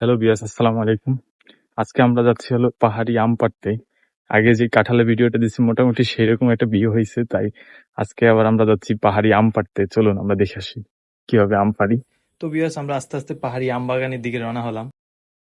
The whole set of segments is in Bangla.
হ্যালো বিয়াস, আসসালামু আলাইকুম। আজকে আমরা যাচ্ছি হলো পাহাড়ি আম পাড়তে। আগে যে কাঁঠালের ভিডিওটা দিচ্ছি মোটামুটি সেরকম একটা ভিউ হয়েছে, তাই আজকে আবার আমরা যাচ্ছি পাহাড়ি আম পাড়তে। চলুন আমরা দেখে আসি কিভাবে আম পাড়ি। তো ভিউয়ার্স, আমরা আস্তে আস্তে পাহাড়ি আম বাগানের দিকে রওনা হলাম।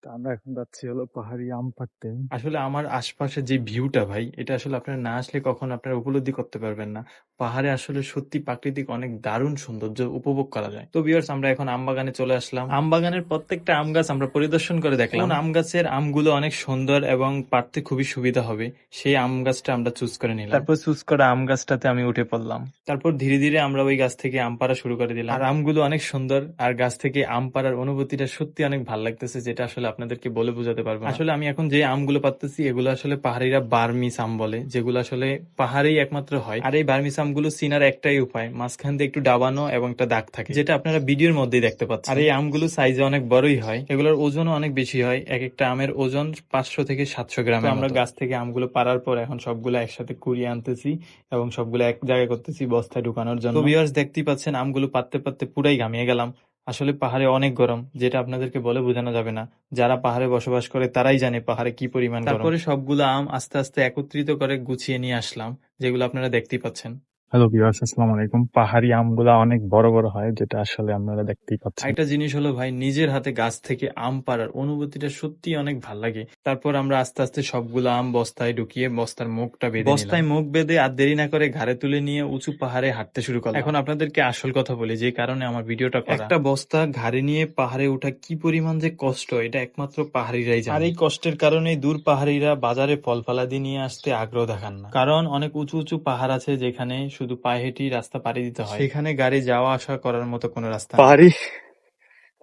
তা আমরা এখন যাচ্ছি হলো পাহাড়ি আম পাড়তে। আসলে আমার আশপাশে যে ভিউটা ভাই, এটা আসলে আপনারা না আসলে কখনো আপনারা উপলব্ধি করতে পারবেন না। পাহাড়ে আসলে সত্যি প্রাকৃতিক অনেক দারুণ সৌন্দর্য উপভোগ করা যায়। তো ভিউয়ার্স, আমরা এখন আম বাগানে চলে আসলাম। আম বাগানের প্রত্যেকটা আম গাছ আমরা পরিদর্শন করে দেখলাম। কোন আম গাছের আমগুলো অনেক সুন্দর এবং পাড়তে খুবই সুবিধা হবে, সেই আম গাছটা আমরা চুজ করে নিলাম। তারপর চুজ করা আম গাছটাতে আমি উঠে পড়লাম। তারপর ধীরে ধীরে আমরা ওই গাছ থেকে আম পাড়া শুরু করে দিলাম। আর আমগুলো অনেক সুন্দর, আর গাছ থেকে আম পাড়ার অনুভূতিটা সত্যি অনেক ভালো লাগতেছে, যেটা আসলে আপনাদেরকে বলে বোঝাতে পারবো না। আসলে আমি এখন যে আমগুলো পাচ্তেছি এগুলো আসলে পাহাড়িরা বার্মিস আম বলে, যেগুলো আসলে পাহাড়েই একমাত্র হয়। আর এই বার্মিস আমগুলো চিনার একটাই উপায়, মাঝখান দিয়ে একটু ডাবানো এবং একটা দাগ থাকে, যেটা আপনারা ভিডিওর মধ্যেই দেখতে পাচ্ছেন। আর এই আমগুলো সাইজে অনেক বড়ই হয়, এগুলোর ওজনও অনেক বেশি হয়। এক একটা আমের ওজন 500 থেকে 700 গ্রাম। আমরা গাছ থেকে আমগুলো পাড়ার পর এখন সবগুলো একসাথে কুড়িয়ে আনতেছি এবং সবগুলো এক জায়গায় করতেছি বস্তায় ঢুকানোর জন্য। তো ভিউয়ার্স, দেখতেই পাচ্ছেন আমগুলো পাততে পাততে পুরাই ঘামিয়ে গেলাম। আসলে পাহাড়ে অনেক গরম, যেটা আপনাদেরকে বলে বোঝানো যাবে না। যারা পাহাড়ে বসবাস করে তারাই জানে পাহাড়ে কি পরিমাণ গরম। তারপরে সবগুলো আম আস্তে আস্তে একত্রিত করে গুছিয়ে নিয়ে আসলাম, যেগুলো আপনারা দেখতেই পাচ্ছেন। হ্যালো বিয়াস, আসসালামু আলাইকুম। পাহাড়ি আমগুলা অনেক বড় বড় হয়, যেটা আসলে আপনারা দেখতেই পাচ্ছেন। একটা জিনিস হলো ভাই, নিজের হাতে গাছ থেকে আম পাড়ার অনুভূতিটা সত্যি অনেক ভাল লাগে। তারপর আমরা আস্তে আস্তে সবগুলো আম বস্তায় ঢুকিয়ে বস্তার মুখটা বেঁধে বস্তায় মুখ বেঁধে আর দেরি না করে ঘাড়ে তুলে নিয়ে উঁচু পাহাড়ে হাঁটতে শুরু করলাম। এখন আপনাদেরকে আসল কথা বলি, যে কারণে আমার ভিডিওটা করা। একটা বস্তা ঘাড়ে নিয়ে পাহাড়ে ওঠা কি পরিমাণ যে কষ্ট, এটা একমাত্র পাহাড়িরাই জানে। আর এই কষ্টের কারণেই দূর পাহাড়িরা বাজারে ফল ফলাদি নিয়ে আসতে আগ্রহ দেখান না, কারণ অনেক উঁচু উঁচু পাহাড় আছে যেখানে শুধু পায়ে হেঁটেই রাস্তা পাড়ি দিতে হয়, সেখানে গাড়ি যাওয়া আসা করার মতো কোনো রাস্তা নেই। পাহাড়ি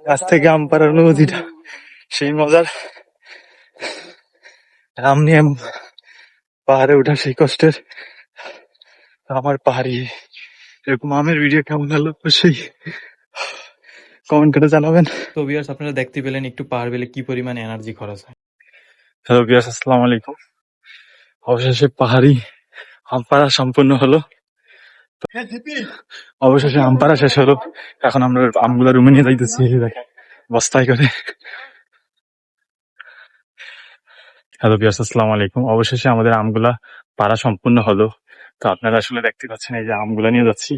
গাছ থেকে আম পাড়ার অনুভূতিটা সেই মজার, আম নিয়ে পাহাড়ে ওঠা সেই কষ্টের। আমার পাহাড়ি এরকম আমের ভিডিও কেমন হলো অবশ্যই কমেন্ট করে জানাবেন। তো ভিউয়ার্স, আপনারা দেখতে পেলেন একটু পাহাড় বেলে কি পরিমাণ এনার্জি খরচ হয়। হ্যালো বিয়াস, আসসালামু আলাইকুম। অবশেষে পাহাড়ি আম পাড়া সম্পূর্ণ হলো। অবশেষে আম পাড়া শেষ হলো। এখন আমরা আমগুলা রুমে নিয়ে যাইতেছি, দেখেন বস্তায় করে। হ্যালো বিয়াস, আসসালামু আলাইকুম। অবশেষে আমাদের আমগুলা পাড়া সম্পূর্ণ হলো। তো আপনারা আসলে দেখতে পাচ্ছেন, এই যে আমগুলা নিয়ে যাচ্ছি।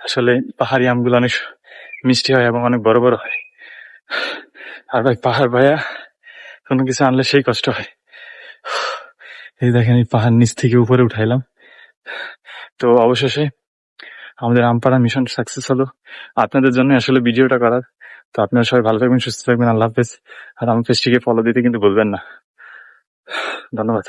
আসলে পাহাড়ি আমগুলো অনেক মিষ্টি হয় এবং অনেক বড় বড় হয়। আর ভাই পাহাড় ভাইয়া কোনো কিছু আনলে সেই কষ্ট হয়। এই দেখেন, এই পাহাড় নিচ থেকে উপরে উঠাইলাম। তো অবশেষে আমাদের আম পাড়া মিশন সাকসেস হলো। আপনাদের জন্য আসলে ভিডিওটা করার। তো আপনারা সবাই ভালো থাকবেন, সুস্থ থাকবেন। আল্লাহ হাফেজ। আর আমার পেজটিকে ফলো দিতে কিন্তু ভুলবেন না। ধন্যবাদ।